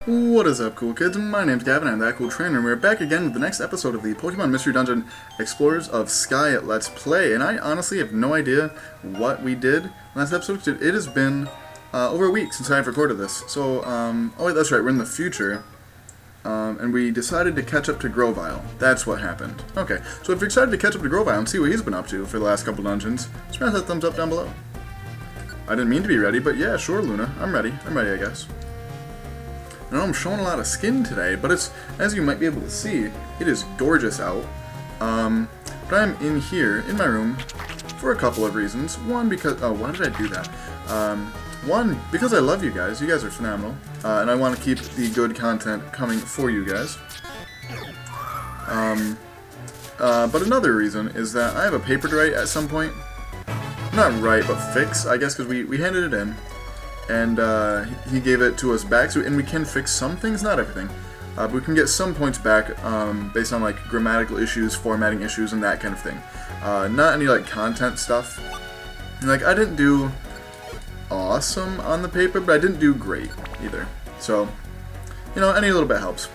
What is up, cool kids? My name's Gavin, I'm that cool trainer, and we're back again with the next episode of the Pokemon Mystery Dungeon Explorers of Sky Let's Play. And I honestly have no idea what we did last episode. It has been over a week since I've recorded this. So, oh wait, that's right, we're in the future. And we decided to catch up to Grovyle. That's what happened. Okay, so if you're excited to catch up to Grovyle and see what he's been up to for the last couple dungeons, smash that thumbs up down below. I didn't mean to be ready, but yeah, sure, Luna. I'm ready, I guess. I know I'm showing a lot of skin today, but it's, as you might be able to see, it is gorgeous out. But I'm in here, in my room, for a couple of reasons. One, because, oh, why did I do that? One, because I love you guys are phenomenal, and I want to keep the good content coming for you guys. But another reason is that I have a paper to write at some point. Not write, but fix, I guess, because we handed it in. And he gave it to us back, so, and we can fix some things, not everything. But we can get some points back based on like grammatical issues, formatting issues, and that kind of thing. Not any like content stuff. And, like, I didn't do awesome on the paper, but I didn't do great either. So, you know, any little bit helps.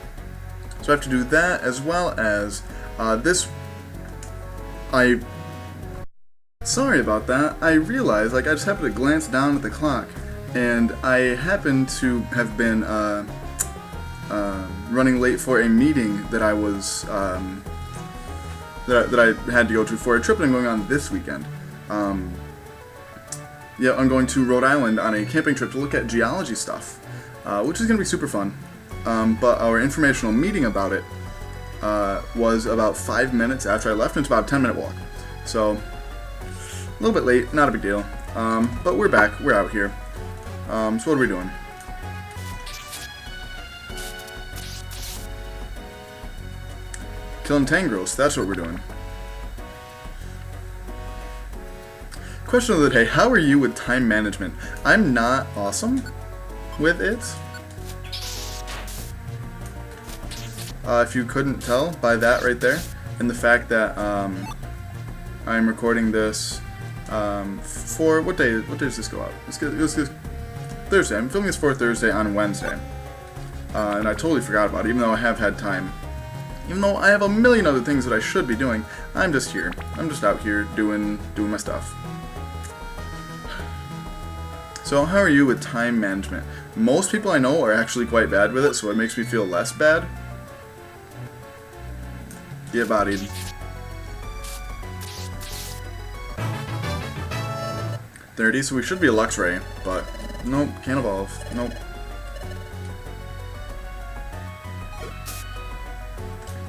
So I have to do that as well as this. Sorry about that. I realized, like, I just happened to glance down at the clock. And I happened to have been running late for a meeting that I was that I had to go to for a trip that I'm going on this weekend. Yeah, I'm going to Rhode Island on a camping trip to look at geology stuff, which is going to be super fun. But our informational meeting about it was about 5 minutes after I left, and it's about a 10-minute walk. So a little bit late, not a big deal. But we're back. We're out here. So what are we doing? Killing Tangros, that's what we're doing. Question of the day, how are you with time management? I'm not awesome with it. If you couldn't tell by that right there, and the fact that I'm recording this for, what day does this go out? Let's get Thursday. I'm filming this for Thursday on Wednesday. And I totally forgot about it, even though I have had time. Even though I have a million other things that I should be doing, I'm just here. I'm just out here doing my stuff. So how are you with time management? Most people I know are actually quite bad with it, so it makes me feel less bad. Get bodied. .30, so we should be a Luxray, but nope, can't evolve. Nope.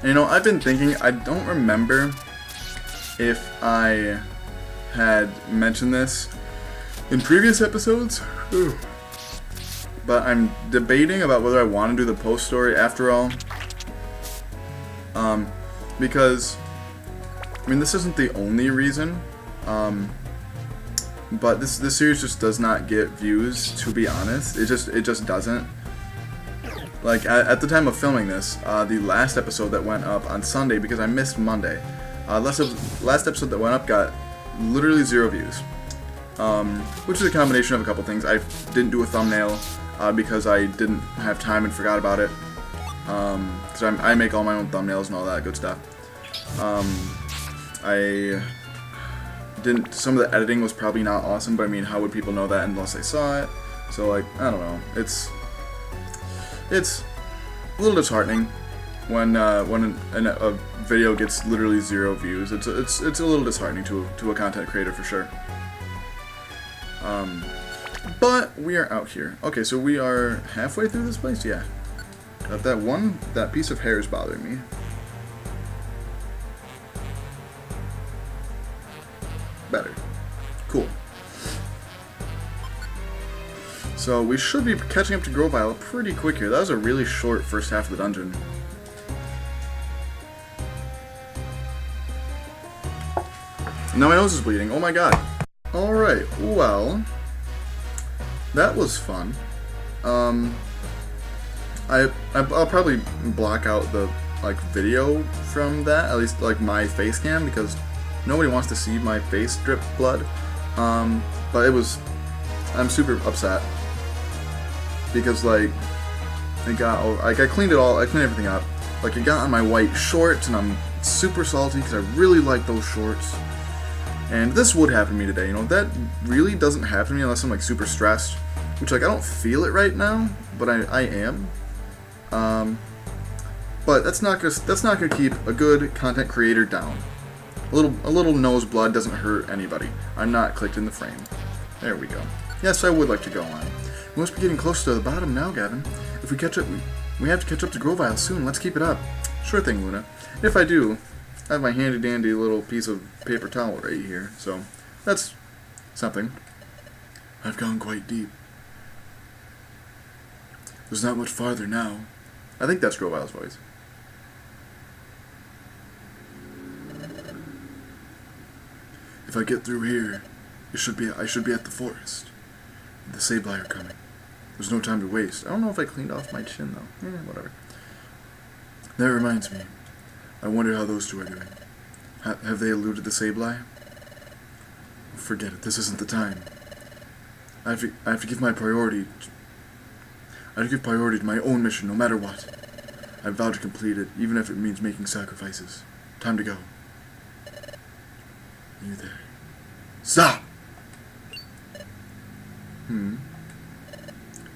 And, you know, I've been thinking, I don't remember if I had mentioned this in previous episodes, but I'm debating about whether I want to do the post story after all. Because, I mean, this isn't the only reason, but this series just does not get views, to be honest. It just doesn't. Like, at the time of filming this, the last episode that went up on Sunday, because I missed Monday, last episode that went up got literally 0 views. Which is a combination of a couple things. I didn't do a thumbnail because I didn't have time and forgot about it. Because I make all my own thumbnails and all that good stuff. Some of the editing was probably not awesome, but I mean, how would people know that unless they saw it? So, like, I don't know. It's a little disheartening when a video gets literally 0 views. It's a little disheartening to a content creator for sure. But we are out here. Okay, so we are halfway through this place. Yeah. That piece of hair is bothering me. Better. Cool. So we should be catching up to Grovyle pretty quick here. That was a really short first half of the dungeon. Now my nose is bleeding. Oh my god. Alright, well, that was fun. I'll probably block out the video from that, at least like my face cam, because nobody wants to see my face drip blood. But I'm super upset because, like, it got, like, I cleaned everything up. Like, it got on my white shorts, and I'm super salty because I really like those shorts. And this would happen to me today, you know, that really doesn't happen to me unless I'm, like, super stressed. Which, like, I don't feel it right now, but I am. But that's not gonna keep a good content creator down. A little nose blood doesn't hurt anybody. I'm not clicked in the frame. There we go. Yes, I would like to go on. We must be getting close to the bottom now, Gavin. If we catch up, we have to catch up to Grovile soon. Let's keep it up. Sure thing, Luna. If I do, I have my handy-dandy little piece of paper towel right here, so that's something. I've gone quite deep. There's not much farther now. I think that's Grovile's voice. If I get through here, I should be at the forest. The Sableye are coming. There's no time to waste. I don't know if I cleaned off my chin, though. Whatever. That reminds me. I wonder how those two are doing. Have they eluded the Sableye? Forget it. This isn't the time. I have to give my priority. I have to give priority to my own mission, no matter what. I vow to complete it, even if it means making sacrifices. Time to go. You there? Stop!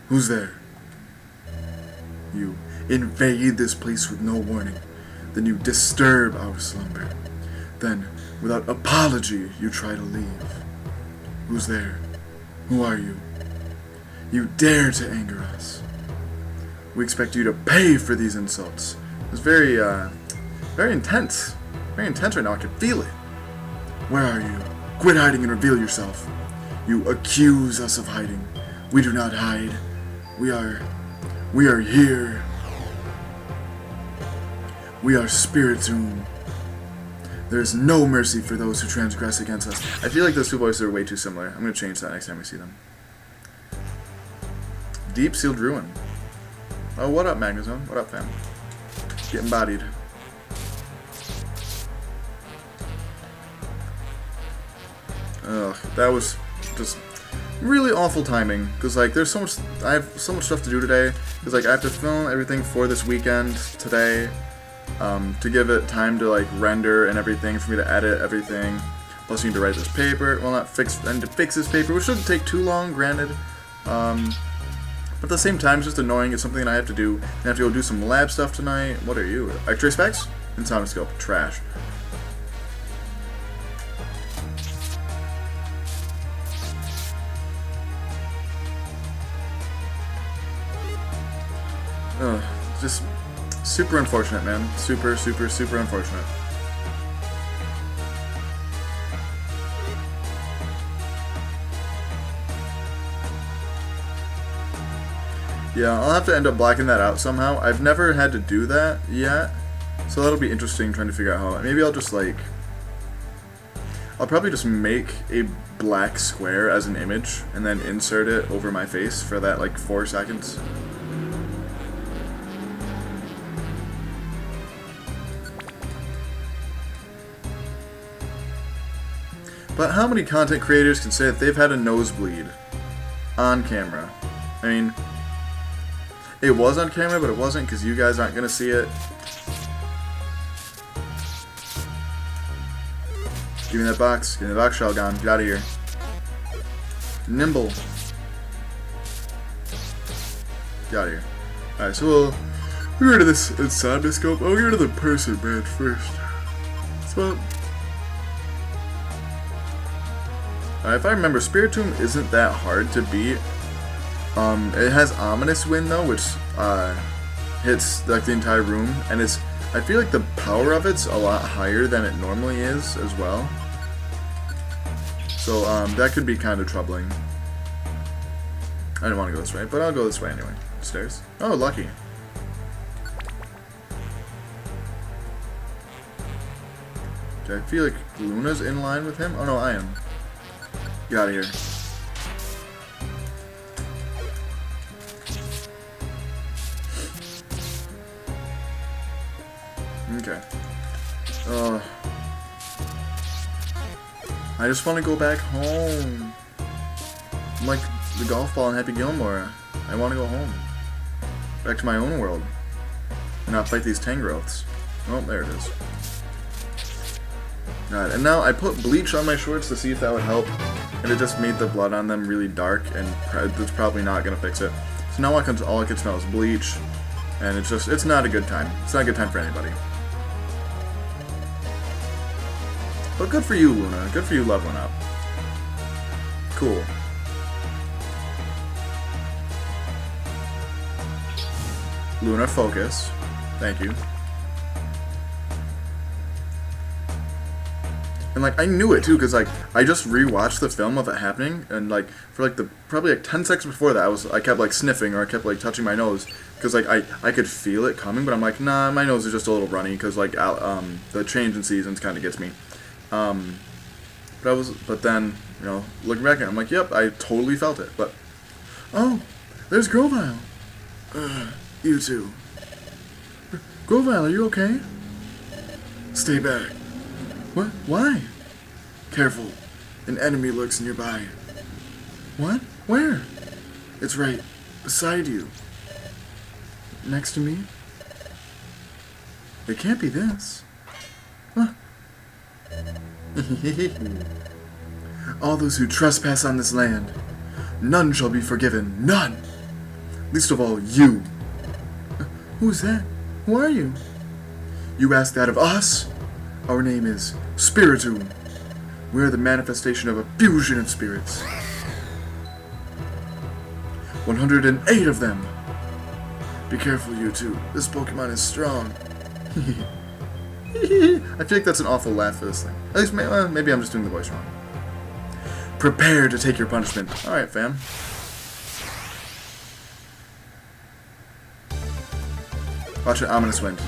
Who's there? You invade this place with no warning. Then you disturb our slumber. Then, without apology, you try to leave. Who's there? Who are you? You dare to anger us. We expect you to pay for these insults. It's very intense. Very intense right now. I can feel it. Where are you? Quit hiding and reveal yourself. You accuse us of hiding. We do not hide. We are here. We are Spiritomb. There is no mercy for those who transgress against us. I feel like those two voices are way too similar. I'm going to change that next time we see them. Deep Sealed Ruin. Oh, what up, Magnezone? What up, fam? Getting bodied. Ugh, that was just really awful timing. Because, like, there's so much... I have so much stuff to do today. Because, like, I have to film everything for this weekend today. To give it time to, like, render and everything. For me to edit everything. Plus, you need to write this paper. Well, not fix... And to fix this paper, which shouldn't take too long, granted. But at the same time, it's just annoying. It's something that I have to do. I have to go do some lab stuff tonight. What are you? X-ray specs? And sonoscope. Trash. Ugh, just super unfortunate, man. Super, super, super unfortunate. Yeah, I'll have to end up blacking that out somehow. I've never had to do that yet, so that'll be interesting trying to figure out how. Maybe I'll just, like... I'll probably just make a black square as an image, and then insert it over my face for that, like, 4 seconds. But how many content creators can say that they've had a nosebleed on camera? I mean... It was on camera, but it wasn't because you guys aren't going to see it. Give me that box. Give me the box, Shelgon. Get out of here. Nimble. Get out of here. Alright, so we'll get rid of this sonoscope. I'll get rid of the person badge first. So... if I remember, Spiritomb isn't that hard to beat. It has Ominous Wind though, which hits like the entire room, and it's. I feel like the power of it's a lot higher than it normally is as well. So that could be kind of troubling. I didn't want to go this way, but I'll go this way anyway. Stairs. Oh, lucky. Do I feel like Luna's in line with him? Oh no, I am. Get out of here. Okay. I just want to go back home. I'm like the golf ball in Happy Gilmore. I want to go home. Back to my own world. And not fight these Tangrowths. Oh, there it is. Alright, and now I put bleach on my shorts to see if that would help. And it just made the blood on them really dark, and it's probably not going to fix it. So now all I can smell is bleach. And it's not a good time. It's not a good time for anybody. But good for you, Luna. Good for you leveling up. Cool. Luna, focus. Thank you. And, like, I knew it, too, because, like, I just rewatched the film of it happening, and, like, for, like, probably, like, 10 seconds before that, I kept, like, sniffing, or I kept, like, touching my nose, because, like, I could feel it coming, but I'm like, nah, my nose is just a little runny, because, like, the change in seasons kind of gets me. But then, you know, looking back at it, I'm like, yep, I totally felt it, but, oh, there's Grovyle. You too. Grovyle, are you okay? Stay back. What? Why? Careful. An enemy lurks nearby. What? Where? It's right beside you. Next to me? It can't be this. Huh? All those who trespass on this land, none shall be forgiven. None! Least of all, you. Who's that? Who are you? You ask that of us? Our name is Spiritomb. We are the manifestation of a fusion of spirits. 108 of them. Be careful, you two. This Pokemon is strong. I feel like that's an awful laugh for this thing. At least, maybe I'm just doing the voice wrong. Prepare to take your punishment. Alright, fam. Watch an ominous wind.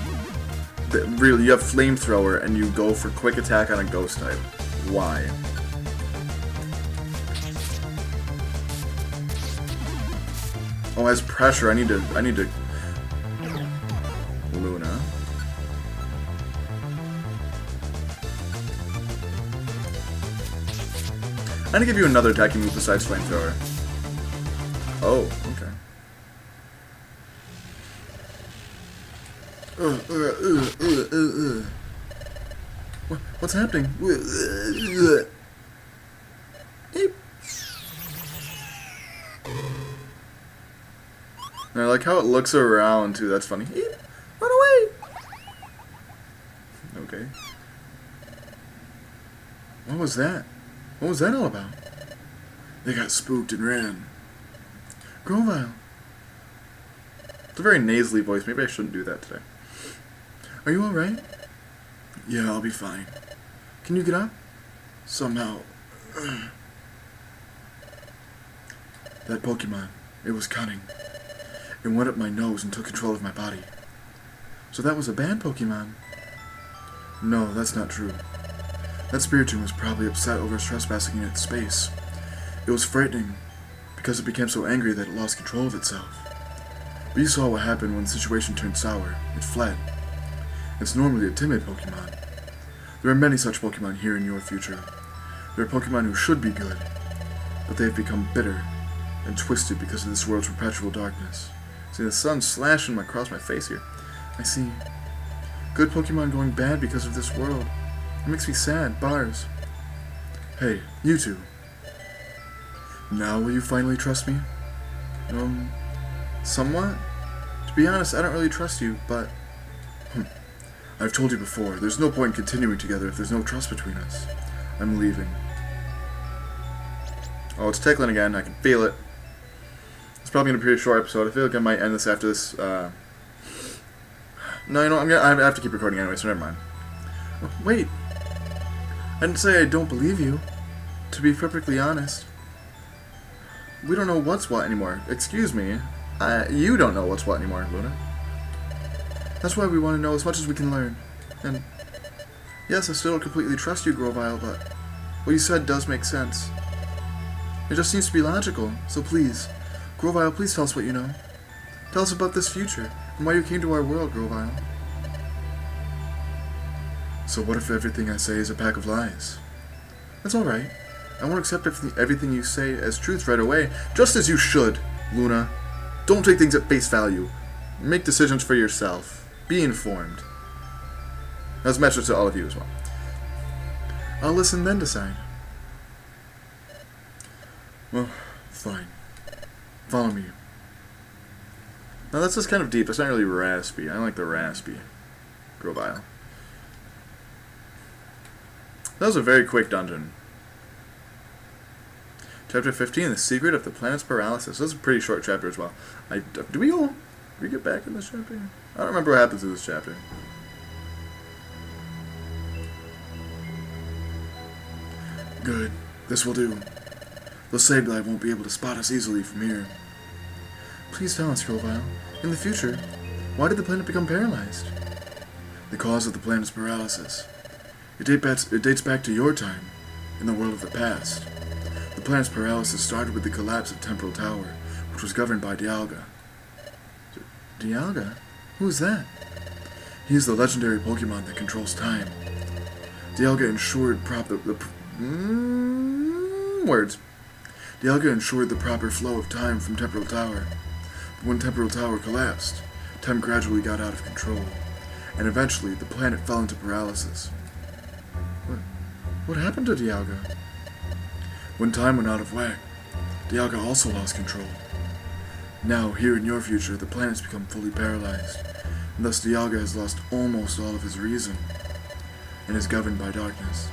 Really, you have flamethrower and you go for quick attack on a ghost type. Why? Oh, as pressure, I need to Luna. I'm gonna give you another attacking move besides flamethrower. Oh, okay. What's happening? And I like how it looks around too. That's funny. Run away! Okay. What was that? What was that all about? They got spooked and ran. Grovyle. It's a very nasally voice. Maybe I shouldn't do that today. Are you alright? Yeah, I'll be fine. Can you get up? Somehow. That Pokemon, it was cunning. It went up my nose and took control of my body. So that was a bad Pokemon? No, that's not true. That Spiritomb was probably upset over trespassing in its space. It was frightening, because it became so angry that it lost control of itself. But you saw what happened when the situation turned sour. It fled. It's normally a timid Pokemon. There are many such Pokemon here in your future. There are Pokemon who should be good, but they have become bitter and twisted because of this world's perpetual darkness. See, the sun slashing across my face here. I see. Good Pokemon going bad because of this world. It makes me sad. Bars. Hey, you two. Now will you finally trust me? Somewhat? To be honest, I don't really trust you, but... I've told you before, there's no point in continuing together if there's no trust between us. I'm leaving. Oh, it's tickling again. I can feel it. It's probably going to be a pretty short episode. I feel like I might end this after this. No, you know, I have to keep recording anyway, so never mind. Oh, wait. I didn't say I don't believe you. To be perfectly honest. We don't know what's what anymore. Excuse me. You don't know what's what anymore, Luna. That's why we want to know as much as we can learn. And yes, I still don't completely trust you, Grovyle, but what you said does make sense. It just seems to be logical, so please, Grovyle, please tell us what you know. Tell us about this future, and why you came to our world, Grovyle. So what if everything I say is a pack of lies? That's alright. I won't accept everything you say as truth right away, just as you should, Luna. Don't take things at face value. Make decisions for yourself. Be informed. That's a message to all of you as well. I'll listen then decide. Well, fine. Follow me. Now that's just kind of deep. It's not really raspy. I like the raspy Grovile. That was a very quick dungeon. Chapter 15, The Secret of the Planet's Paralysis. This is a pretty short chapter as well. Do we get back in this chapter? I don't remember what happens in this chapter. Good. This will do. The Sableye won't be able to spot us easily from here. Please tell us, Grovile. In the future, why did the planet become paralyzed? The cause of the planet's paralysis. It dates back to your time, in the world of the past. The planet's paralysis started with the collapse of Temporal Tower, which was governed by Dialga. Dialga? Who's that? He is the legendary Pokemon that controls time. Dialga ensured Dialga ensured the proper flow of time from Temporal Tower. But when Temporal Tower collapsed, time gradually got out of control, and eventually the planet fell into paralysis. What happened to Dialga? When time went out of whack, Dialga also lost control. Now, here in your future, the planet's become fully paralyzed, and thus Dialga has lost almost all of his reason, and is governed by darkness.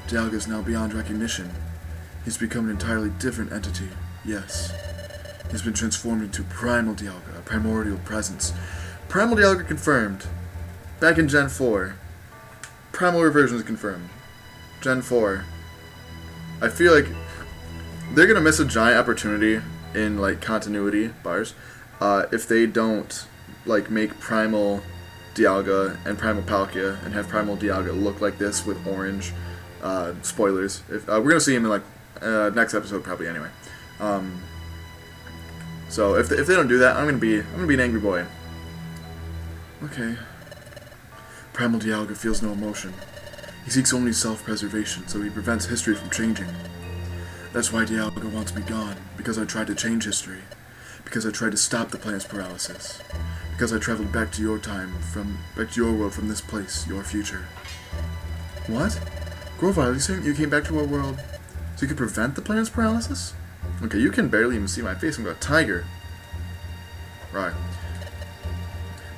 Dialga is now beyond recognition. He's become an entirely different entity, yes. He's been transformed into Primal Dialga, a primordial presence. Primal Dialga confirmed. Back in Gen 4. Primal reversion is confirmed. Gen 4. I feel like they're gonna miss a giant opportunity in like continuity bars if they don't like make Primal Dialga and Primal Palkia and have Primal Dialga look like this with orange. Spoilers. If we're gonna see him in like next episode probably anyway. So if they don't do that, I'm gonna be an angry boy. Okay. Primal Dialga feels no emotion. He seeks only self-preservation, so he prevents history from changing. That's why Dialga wants me gone, because I tried to change history. Because I tried to stop the planet's paralysis. Because I traveled back to your time, back to your world from this place, your future. What? Grovile, you saying you came back to our world so you could prevent the planet's paralysis? Okay, you can barely even see my face. I'm got a tiger. Right.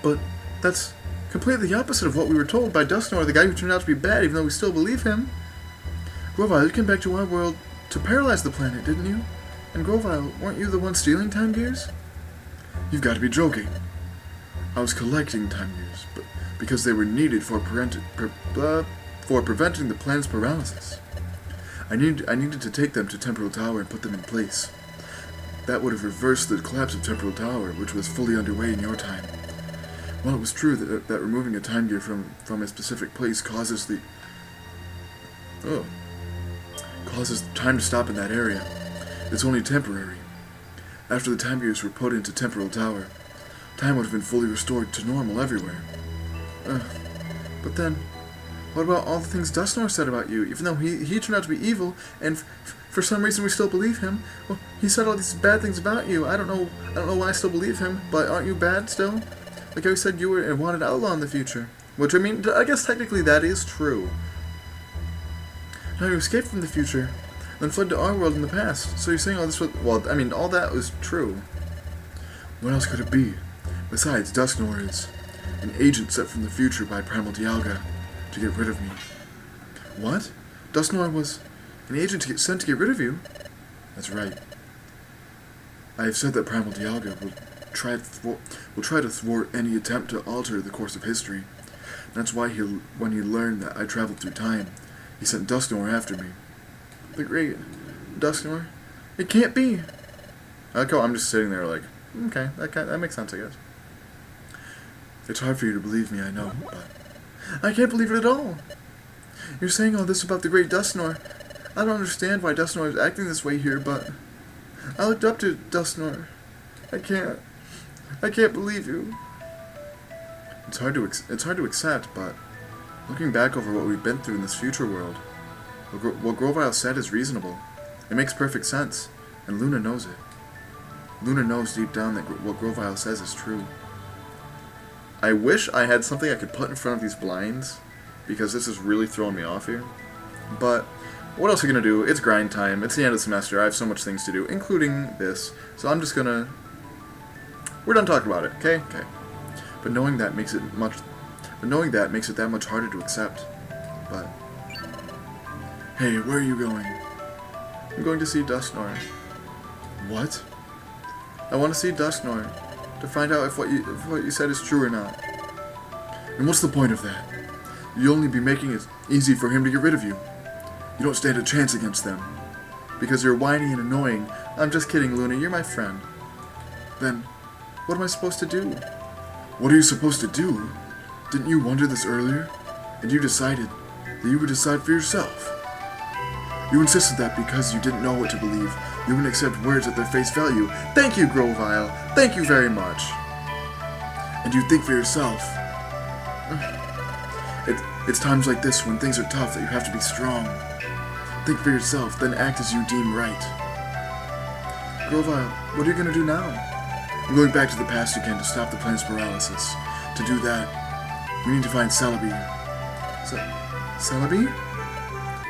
But that's completely the opposite of what we were told by Dusknoir, the guy who turned out to be bad, even though we still believe him. Grovile, you came back to our world to paralyze the planet, didn't you? And Grovile, weren't you the one stealing time gears? You've got to be joking. I was collecting time gears, but because they were needed for preventing the planet's paralysis. I needed to take them to Temporal Tower and put them in place. That would have reversed the collapse of Temporal Tower, which was fully underway in your time. While it was true that removing a time gear from a specific place causes time to stop in that area, it's only temporary. After the time gears were put into Temporal Tower, time would have been fully restored to normal everywhere. But then, what about all the things Dusknoir said about you? Even though he turned out to be evil, and for some reason we still believe him. Well, he said all these bad things about you. I don't know why I still believe him, but aren't you bad still? Like I said, you were a wanted outlaw in the future. Which, I mean, I guess technically that is true. Now you escaped from the future, then fled to our world in the past. So you're saying all this was... Well, I mean, all that was true. What else could it be? Besides, Dusknoir is an agent sent from the future by Primal Dialga to get rid of me. What? Dusknoir was an agent sent to get rid of you? That's right. I have said that Primal Dialga will try to thwart any attempt to alter the course of history. That's why when he learned that I traveled through time, he sent Dusknoir after me. The great Dusknoir? It can't be! I'm just sitting there like, okay, that makes sense, I guess. It's hard for you to believe me, I know, but I can't believe it at all. You're saying all this about the great Dusknoir. I don't understand why Dusknoir is acting this way here, but I looked up to Dusknoir. I can't believe you. It's hard to accept, but looking back over what we've been through in this future world, what Grovile said is reasonable. It makes perfect sense, and Luna knows it. Luna knows deep down that what Grovile says is true. I wish I had something I could put in front of these blinds, because this is really throwing me off here. But what else are we going to do? It's grind time. It's the end of the semester. I have so much things to do, including this. So I'm just going to... We're done talking about it, okay? Okay. But knowing that makes it that much harder to accept. But... Hey, where are you going? I'm going to see Dusknor. What? I want to see Dusknor, to find out if what you said is true or not. And what's the point of that? You'll only be making it easy for him to get rid of you. You don't stand a chance against them. Because you're whiny and annoying. I'm just kidding, Luna, you're my friend. Then, what am I supposed to do? What are you supposed to do? Didn't you wonder this earlier? And you decided that you would decide for yourself. You insisted that because you didn't know what to believe, you wouldn't accept words at their face value. Thank you, Grovile. Thank you very much. And you think for yourself. It's times like this when things are tough that you have to be strong. Think for yourself, then act as you deem right. Grovile, what are you going to do now? I'm going back to the past again to stop the planet's paralysis. To do that, we need to find Celebi. Celebi?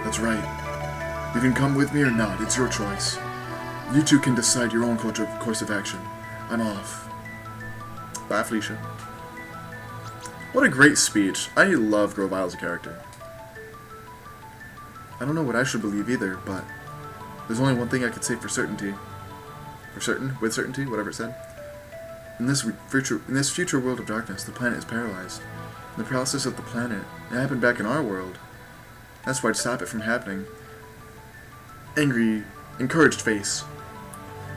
That's right. You can come with me or not, it's your choice. You two can decide your own course of action. I'm off. Bye, Felicia. What a great speech. I love Grovile as a character. I don't know what I should believe either, but there's only one thing I could say for certainty. With certainty, whatever it said. In this future world of darkness, the planet is paralyzed. And the paralysis of the planet, it happened back in our world. That's why I'd stop it from happening. Angry, encouraged face.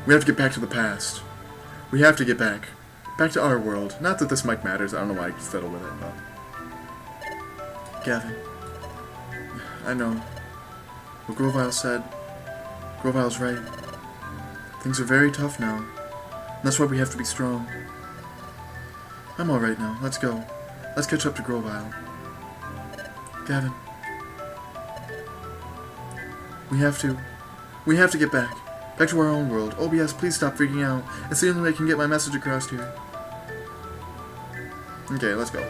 We have to get back to the past. We have to get back. Back to our world. Not that this mic matters. I don't know why I fiddle with it, but... Gavin. I know. What Grovile said. Grovile's right. Things are very tough now. And that's why we have to be strong. I'm alright now. Let's go. Let's catch up to Grovile. Gavin. We have to get back. Back to our own world. OBS, please stop freaking out. It's the only way I can get my message across here. Okay, let's go.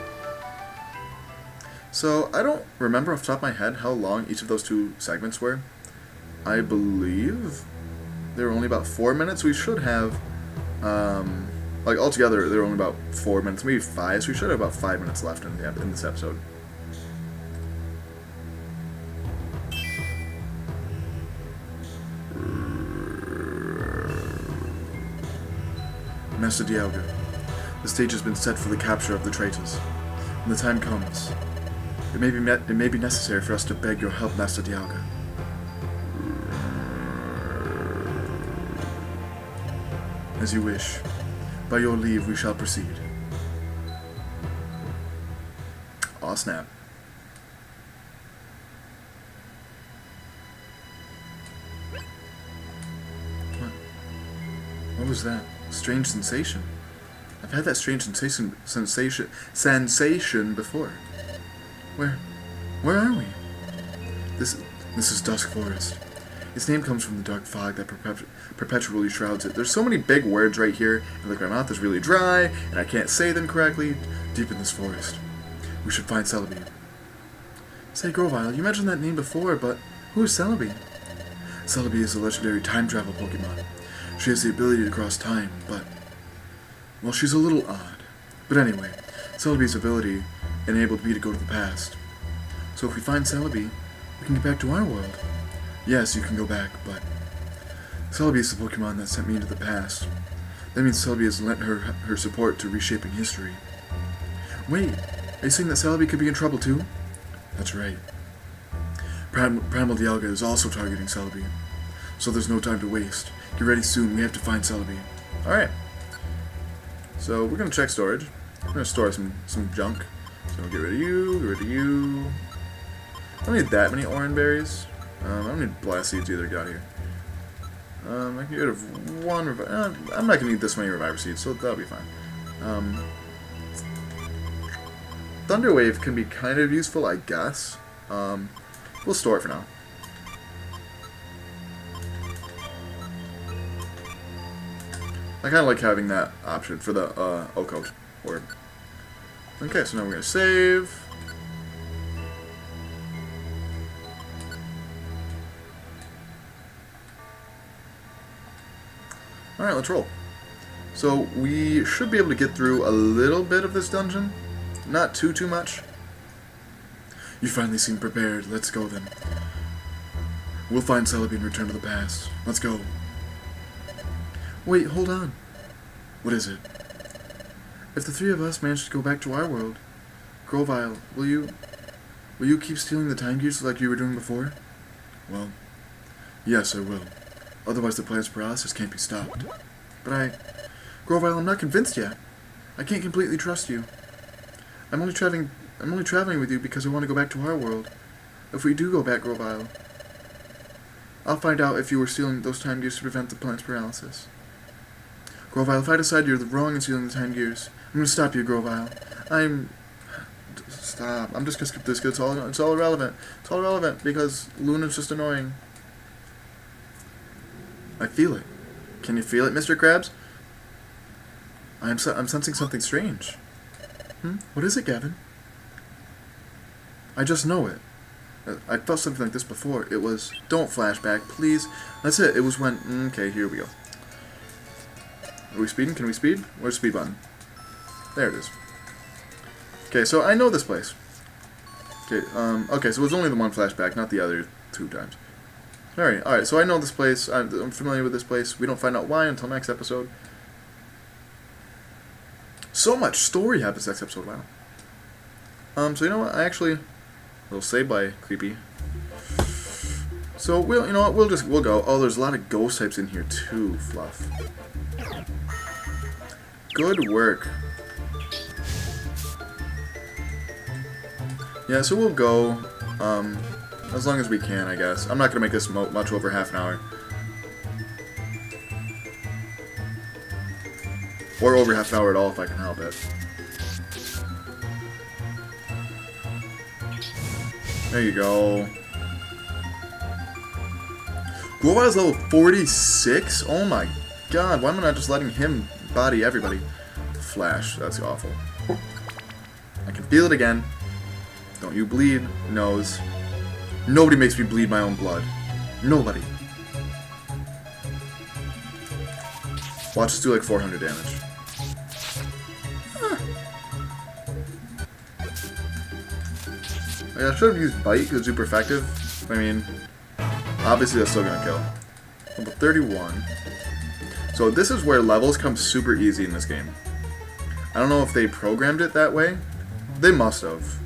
So, I don't remember off the top of my head how long each of those two segments were. I believe they were only about 4 minutes. We should have, like altogether, they were only about 4 minutes, maybe 5, so we should have about 5 minutes left in this episode. Master Dialga, the stage has been set for the capture of the traitors. When the time comes, it may be necessary for us to beg your help, Master Dialga. As you wish. By your leave, we shall proceed. Aw, snap. What was that? Strange sensation. I've had that strange sensation before. Where are we? This is Dusk Forest. Its name comes from the dark fog that perpetually shrouds it. There's so many big words right here, and like my mouth is really dry, and I can't say them correctly. Deep in this forest, we should find Celebi. Say, Grovile, you mentioned that name before, but who is Celebi? Celebi is a legendary time travel Pokemon. She has the ability to cross time, but... well, she's a little odd. But anyway, Celebi's ability enabled me to go to the past. So if we find Celebi, we can get back to our world. Yes, you can go back, but... Celebi is the Pokemon that sent me into the past. That means Celebi has lent her support to reshaping history. Wait, are you saying that Celebi could be in trouble too? That's right. Primal Dialga is also targeting Celebi. So there's no time to waste. Get ready soon, we have to find Celebi. Alright. So we're gonna check storage. We're gonna store some junk. So get rid of you, get rid of you. I don't need that many orange berries. I don't need blast seeds either, got here. I can get rid of one I'm not gonna need this many reviver seeds, so that'll be fine. Thunder Wave can be kind of useful, I guess. We'll store it for now. I kind of like having that option for the Oak Orb. Okay, so now we're gonna save. Alright, let's roll. So we should be able to get through a little bit of this dungeon. Not too much. You finally seem prepared. Let's go then. We'll find Celebi and return to the past. Let's go. Wait, hold on. What is it? If the three of us manage to go back to our world, Grovile, will you keep stealing the time gears like you were doing before? Well, yes, I will. Otherwise the plan's paralysis can't be stopped. But Grovile, I'm not convinced yet. I can't completely trust you. I'm only traveling with you because I want to go back to our world. If we do go back, Grovile, I'll find out if you were stealing those time gears to prevent the plan's paralysis. Grovile, if I decide you're wrong in stealing the time gears, I'm going to stop you, Grovile. Stop. I'm just going to skip this because it's all irrelevant. It's all irrelevant because Luna's just annoying. I feel it. Can you feel it, Mr. Krabs? I'm sensing something strange. What is it, Gavin? I just know it. I felt something like this before. It was... Don't flashback, please. That's it. It was when... Okay, here we go. Are we speeding? Can we speed? Where's the speed button? There it is. Okay, so I know this place. Okay, okay, so it was only the one flashback, not the other 2 times. Alright, so I know this place. I'm familiar with this place. We don't find out why until next episode. So much story happens next episode, wow. So you know what? I actually... Little save by creepy. So you know what? We'll go. Oh, there's a lot of ghost types in here too, Fluff. Good work. Yeah, so we'll go, as long as we can, I guess. I'm not gonna make this much over half an hour. Or over half an hour at all if I can help it. There you go. Govile's level 46? Oh my god, why am I not just letting him body everybody? Flash, that's awful. I can feel it again. Don't you bleed, nose. Nobody makes me bleed my own blood. Nobody. Watch us do like 400 damage. I should have used Bite because it's super effective. I mean, obviously that's still gonna kill. Level 31. So this is where levels come super easy in this game. I don't know if they programmed it that way. They must have.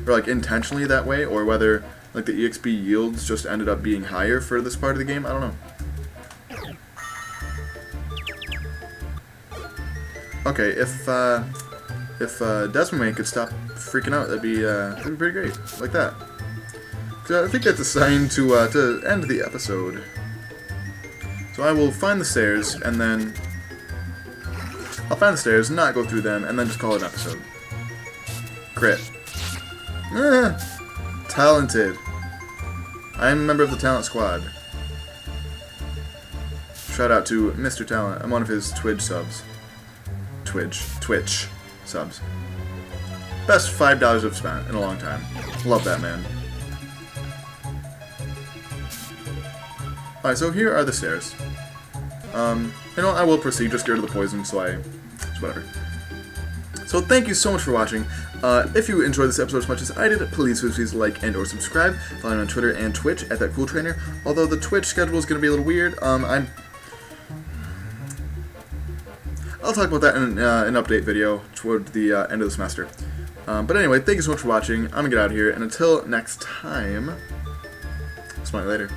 Or like intentionally that way, or whether like the EXP yields just ended up being higher for this part of the game. I don't know. Okay, if Desmond could stop freaking out, that'd be pretty great, like that. So I think that's a sign to end the episode. So I will find the stairs, and then I'll find the stairs, not go through them, and then just call it an episode. Crit. Talented. I am a member of the Talent Squad. Shout out to Mr. Talent. I'm one of his Twitch subs. Twitch subs. Best $5 I've spent in a long time. Love that man. Alright, so here are the stairs. You know, I will proceed, just get rid of the poison, so whatever. So thank you so much for watching. If you enjoyed this episode as much as I did, please like and or subscribe. Follow me on Twitter and Twitch at ThatCoolTrainer. Although the Twitch schedule is going to be a little weird. I'll talk about that in an update video toward the end of the semester. But anyway, thank you so much for watching. I'm going to get out of here, and until next time, smile later.